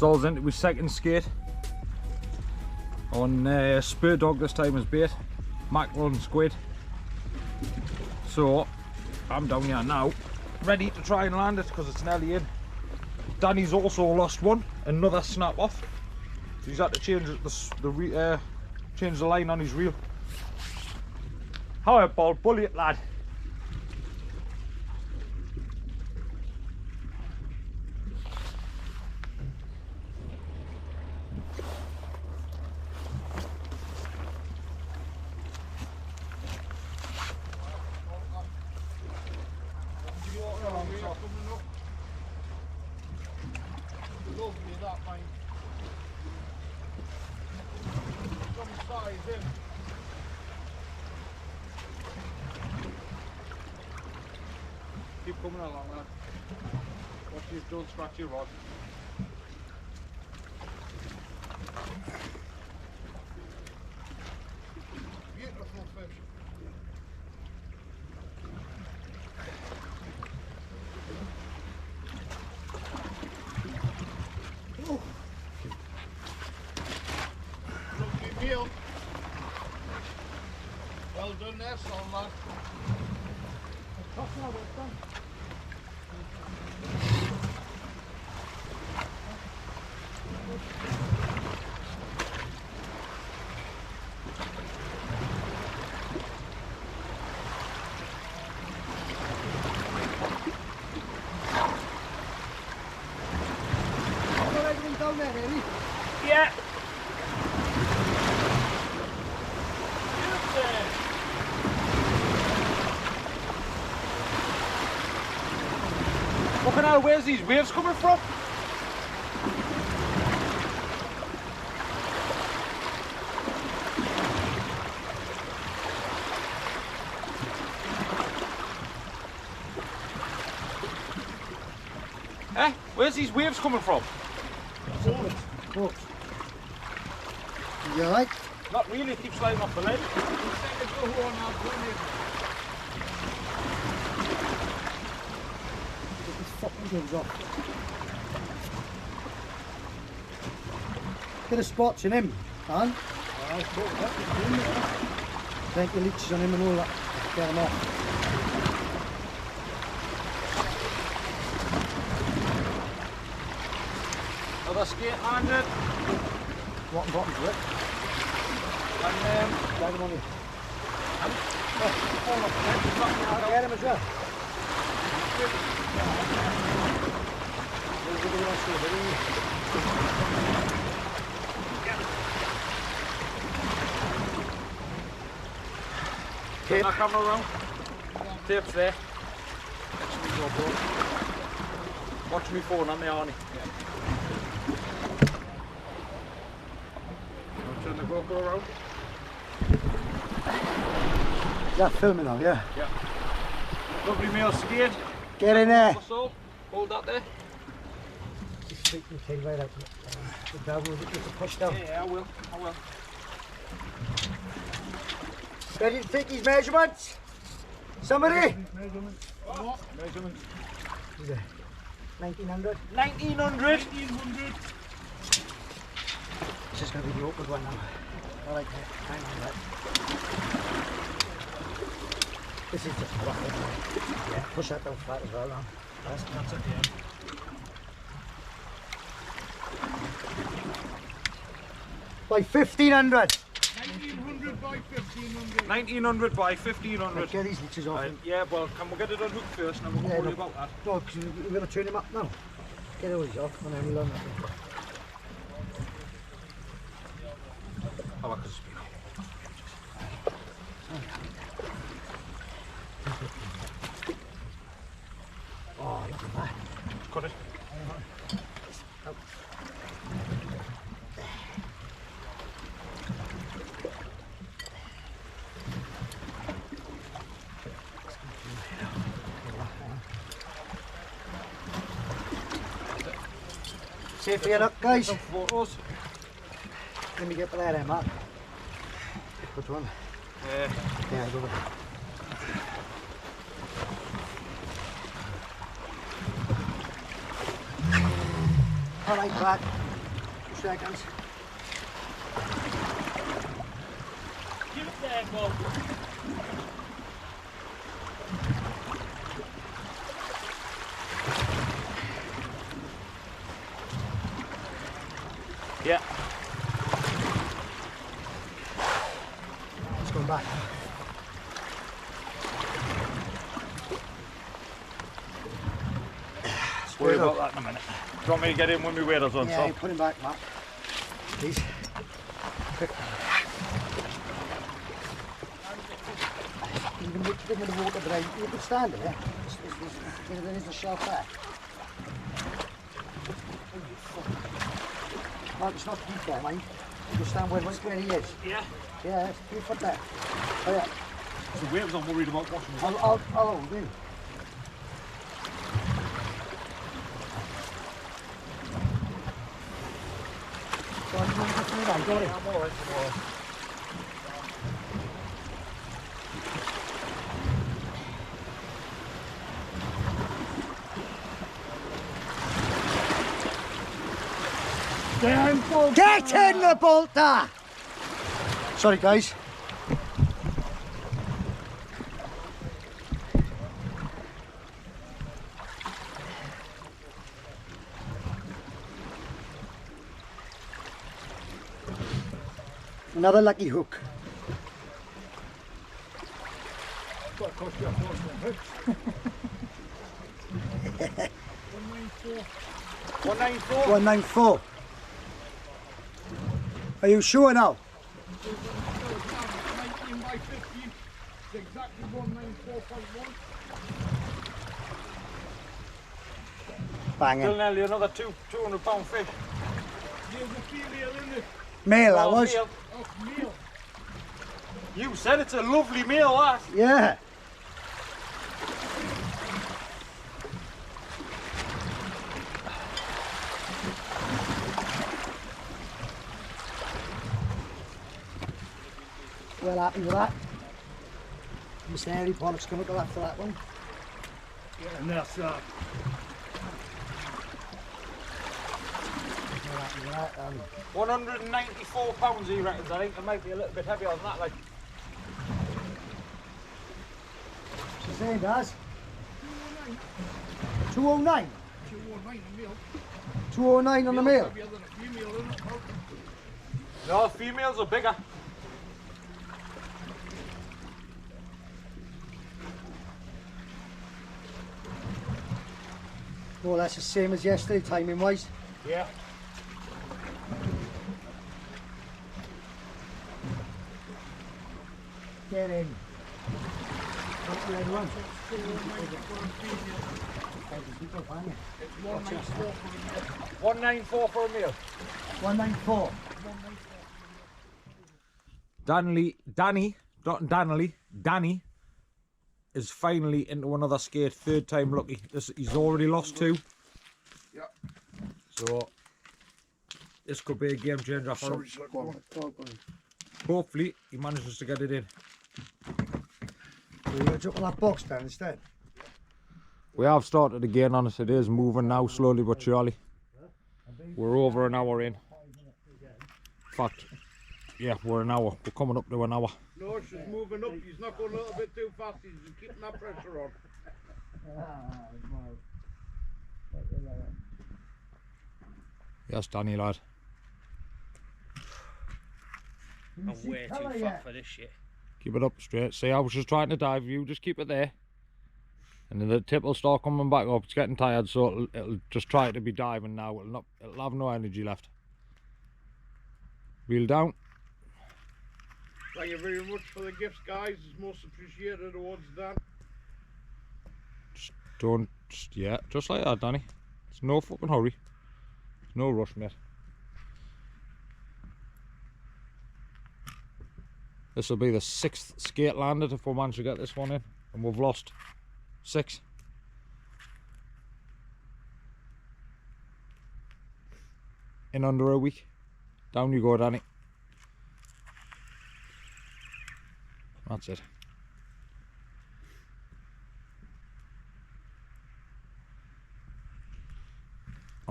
Sol's into his second skate on spur dog this time as bait, mackerel and squid. So I'm down here now, ready to try and land it because it's nearly in. Danny's also lost one, another snap off. He's had to change change the line on his reel. How about bullet, lad? Keep coming along, lad. Watch these, don't scratch your rod. Beautiful fish. Oh. Lovely meal. Well done there, son, lad. Well done. Down there, Eddie? Yeah. Looking at where's these waves coming from? Eh? Where's these waves coming from? Boats. You alright? Not really, it keeps sliding off the ledge. Get these fucking gloves off. Get a spots in him, Dan. Plenty of leeches on him and all that. Get them off. Another skate landed. Rotten bottom to it. And Drag him on you. oh, Get him as well. Turn that camera around. Tape's there. Watch me phone on the Arnie. Turn the GoPro around. Is that filming now, yeah? Yeah. Lovely male skate. Get in there. Hold that there. Just take the tail right out. The dog will get to push down. Yeah, I will. Ready to take his measurements? Somebody? Measurements. What? Measurements. Is it 1900? 1900. This is going to be the awkward one now. I like that. Hang on that. This is just rough, isn't it? Yeah, push that down flat as well now. That's it, yeah. By 1500. 1900 by 1500. 1900 by 1500. Get these leeches off. Yeah, well, can we get it on hook first and then we'll worry about that? No, because we're going to turn him up now. Get all these off and then we'll learn that. I like the speed. Oh, look at that. Cut it. Oh. Safe here, look, guys. Some photos. Let me get the there, Mark. Which one? Yeah, go there. All right, back. seconds. Give it there, Bob. Yeah. It's going back. Worry about that in a minute. Do you want me to get in when we waders on? Yeah, put him back, Matt. Please. Even with the water drain, you can stand there. There is a shelf there. Mark, it's not deep there, mind. You can stand where he is. Yeah. Yeah, 3 foot there. Oh yeah. So waves, I'm worried about washing. I'll hold in. So I'm going to get through that, got it? I'm alright, I'm alright. Get in the bolter! Sorry guys. Another lucky hook. What cost you a fortune, hooks? 194. 194. Are you sure now? 19 by 50. It's exactly 194.1. Banging. Still nearly another 200 pound fish. Here's a female in it. Male that Oh, was. male. Oh, male. You said it's a lovely meal, that. Yeah. Well happy with that. Mr. HairyPollocksfishing come up to that for that one. Yeah, and that's Well happy with that. 194 pounds, he reckons. I think it might be a little bit heavier than that, like. What's he saying, Daz? 209. 209 a meal. 209 on the meal. Heavier than a female, isn't it? No, females are bigger. Well, that's the same as yesterday, timing wise. Yeah. Get in. What's the other one? It's 194 for a meal. 194. Danny is finally into another skate, third time lucky. He's already lost 2. Yeah. So this could be a game changer for him. Hopefully he manages to get it in. We're going to jump on that box down instead. We have started again on it. It is moving now, slowly but surely. We're over an hour in. In fact, yeah, we're an hour. We're coming up to an hour. No, she's moving up. He's not going a little bit too fast. He's keeping that pressure on. Yes, Danny, lad. I'm way too fat for this shit. Keep it up straight. See, I was just trying to dive. You just keep it there. And then the tip will start coming back up. It's getting tired, so it'll just try to be diving now. It'll have no energy left. Reel down. Thank you very much for the gifts, guys. It's most appreciated towards Dan. Just like that, Danny. It's no fucking hurry. No rush, mate. This will be the 6th skate landed if we manage to get this one in, and we've lost 6. In under a week. Down you go, Danny. That's it.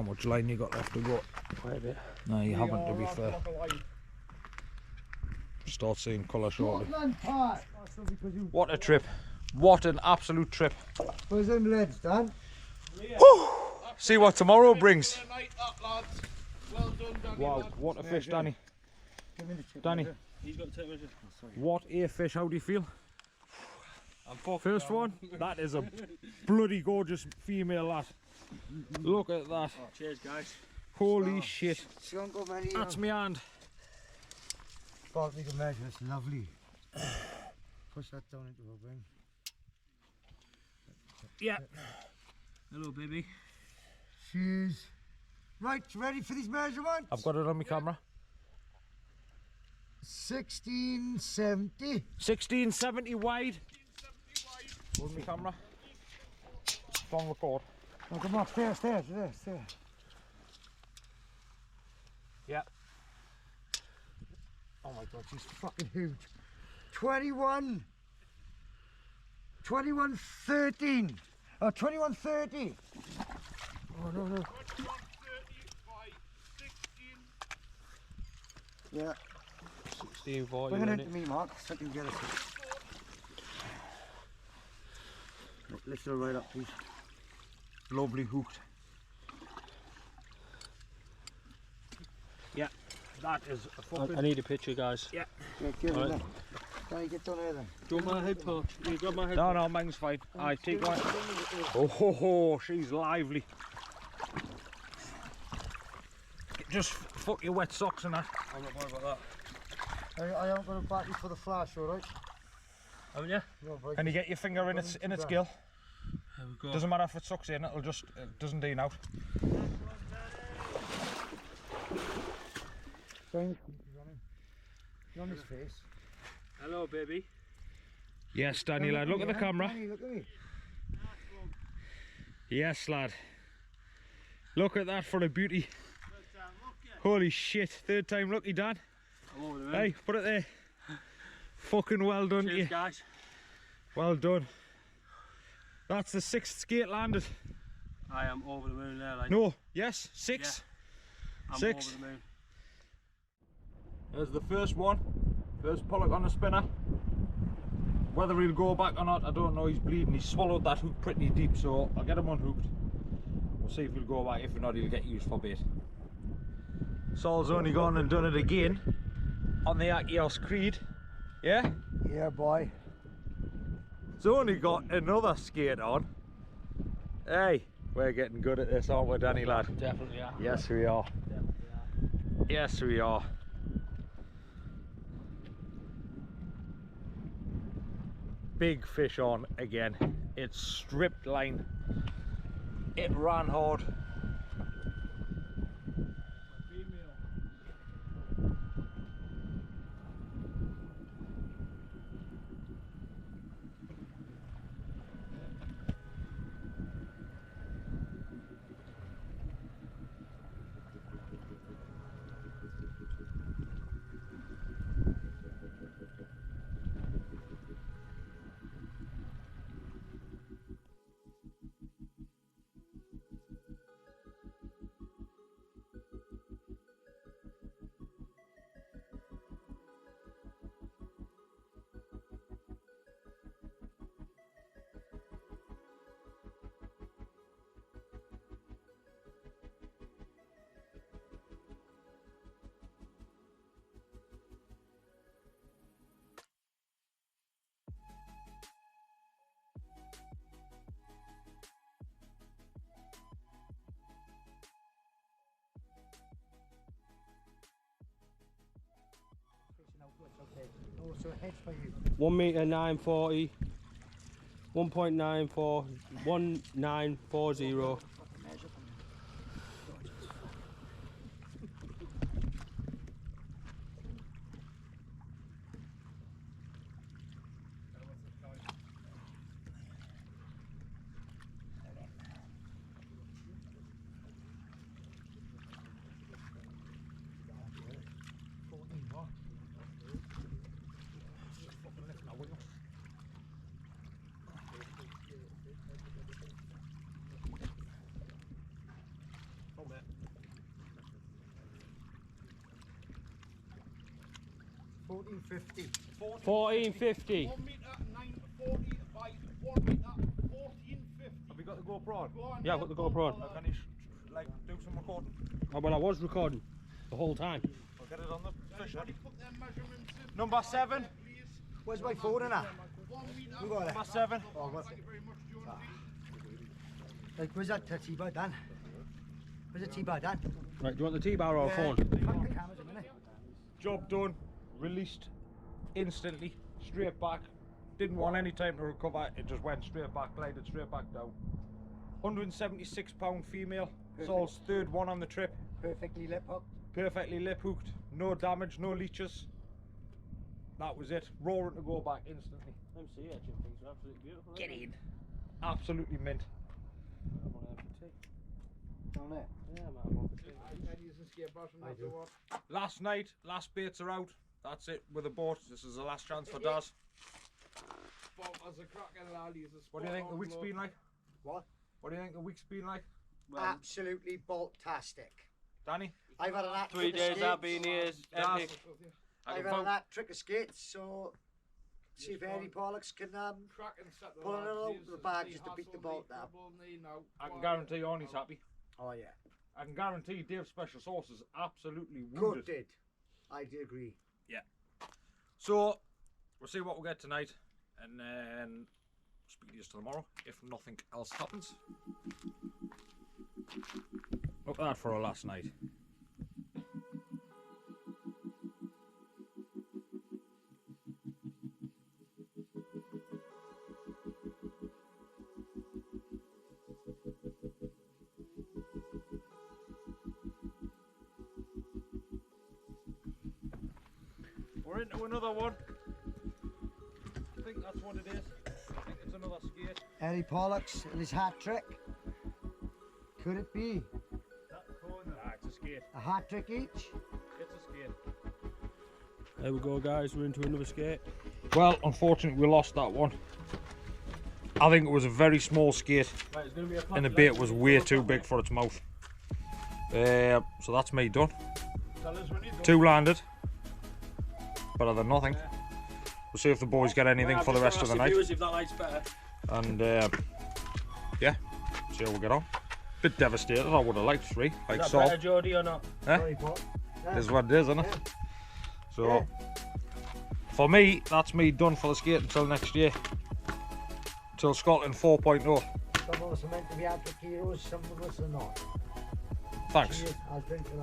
How much line you got left to go? Quite a bit. No, you We haven't, to are be on fair. Lochaline. Start seeing colour shortly. Scotland part. That's all because you. What a trip. What an absolute trip. Where's them leads, Dan? See what tomorrow brings. Good night, that, lads. Well done, Danny. Wow, lad. what a fish, Danny. Give me the chip. Danny, He's got to take measure. what a fish. How do you feel? I'm fucked. First one, that is a bloody gorgeous female, that. Look at that. Cheers, guys. Holy shit. She won't go many. That's me hand. God, we can measure. It's lovely. Push that down into a wing. Yeah. Hello, baby. She's right. Ready for these measurements? I've got it on my camera. 1670. 1670 wide. Hold my camera. It's on record. Oh, come on, stairs. Yeah. Oh my God, she's fucking huge. 21. 2113. Oh, 2130. Oh, no. 21.30 by 16. Yeah. 1640. Bring it into me, Mark, so I can get it. Lift her right up, please. Lovely hooked. Yeah. That is a fucking... I need a picture, guys. Yeah, give All it right. then. Can you get down there then? Do you want my head torch? You grab my head No, no, mine's fine. I take one. Oh, ho, ho, she's lively. Just fuck your wet socks and that. I'm not worried about that. I haven't got a battery for the flash, alright? Haven't you? No, but Can you get your finger in its gill? There we go. Doesn't matter if it sucks in, it'll just, it doesn't dean out. You're on his face. Hello, baby. Yes, Danny lad, look at the camera. Danny, look at me. Yes, lad. Look at that for a beauty. Holy shit, third time lucky, Dan. I'm over the moon. Hey, put it there. Fucking well done to you. Cheers, guys. Well done. That's the 6th skate landed. I am over the moon there, like. No, yes, 6. I'm 6. over the moon. There's the first one. First pollock on the spinner. Whether he'll go back or not, I don't know. He's bleeding. He swallowed that hook pretty deep, so I'll get him unhooked. We'll see if he'll go back. If not, he'll get used for bait. Saul's only gone and done it again on the Achios Creed. Yeah? Yeah, boy. It's only got another skate on. Hey, we're getting good at this, aren't we, Danny lad? Definitely are. Yes, we are. Definitely are. Yes, we are. Big fish on again. It's stripped line. It ran hard. Oh, so heads for you. 1 metre 940. 1.94. 1940. 1450. 1450. 1 metre 940 by 1 metre 1450. Have we got the GoPro on? Go on, Yeah, I've got the GoPro on. Can you like do some recording? Oh, well, I was recording the whole time. I'll get it on the fish. Everybody put their measurements in. Number 7. Please. Where's my phone in that? 1 metre. You got it. Number 7. Oh, what's Thank it? you very much, Jonesy. Like, where's that T-bar Dan? Where's the T-bar Dan? Right, do you want the T-bar or a phone? Fuck the cameras a minute. Job done. Released instantly. Straight back. Didn't want any time to recover. It just went straight back, glided straight back down. 176 pound female. Saul's third one on the trip. Perfectly lip hooked. Perfectly lip hooked. No damage, no leeches. That was it. Roaring to go back instantly. Them sea urchin things are absolutely beautiful. Get in. Absolutely mint. I'm on for tea. Down there. Yeah, man, I'm on for tea. I use this gear button. I do. Last night, last baits are out. That's it with the boat. This is the last chance for Daz. Bob as a cracking lad, he's a What do you think the week's been like? What? What do you think the week's been like? Absolutely bolt-tastic. Danny? I've had an hat 3 days I've been here. Epic. I've had an hat trick of skates, so see if HairyPollocksfishing can cracking set of pull it lads. out He's the a bag sea just to beat the hassle, bolt knee now. trouble, knee now. I can guarantee Arnie's happy. Oh yeah. I can guarantee Dave's special sauce is absolutely Good wounded. did. I do agree. So, we'll see what we'll get tonight, and then speak to you tomorrow if nothing else happens. Look at that for our last night. We're into another one. I think that's what it is. I think it's another skate. HairyPollocksfishing and his hat trick. Could it be Nah, it's a skate. a hat trick each? It's a skate. There we go, guys. We're into another skate. Well, unfortunately, we lost that one. I think it was a very small skate, Right, it's going to be a and the bait was way too big for its mouth. So that's me done. Tell us when you're done. 2 landed. Better than nothing. We'll see if the boys get anything for the rest of the night. If that light's better. And yeah, see how we get on. Bit devastated. I would have liked 3, like Is that Saul. better, Jody, or not? Eh? HairyPollocksfishing. Is what it is, isn't it? So, for me, that's me done for the skate until next year. Till Scotland 4.0. Some of us are meant to be hat trick heroes, some of us are not. Thanks. Cheers, I'll drink to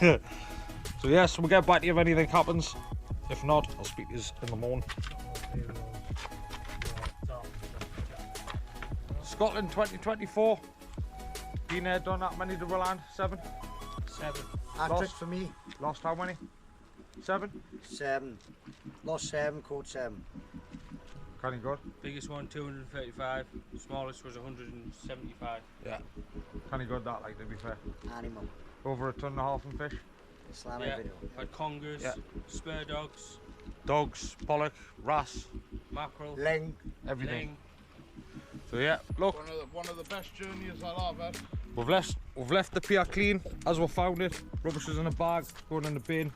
that. So yes, we'll get back to you if anything happens. If not, I'll speak to you in the morning. Scotland 2024. Been there, done that many to land? 7? 7. Hat Lost. trick for me. Lost how many? 7? 7. Lost 7, caught 7. Can you good? Biggest one, 235. Smallest was 175. Yeah. Can you good that, like, to be fair? Animal. Over a ton and a half in fish. Slam Yeah. video. Had congers, Yeah. spur dogs, Dogs, pollock, wrasse, mackerel, Ling. everything. ling. So yeah, look, One of the best journeys I'll have had. we've left the pier clean as we found it. Rubbish is in a bag, going in the bin.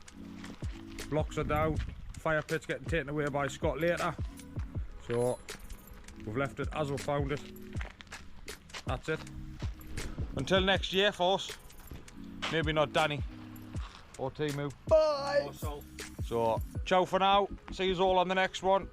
Blocks are down. Fire pit's getting taken away by Scott later. So we've left it as we found it. That's it. Until next year for us. Maybe not Danny or Timu. Bye! More salt. So ciao for now. See you all on the next one.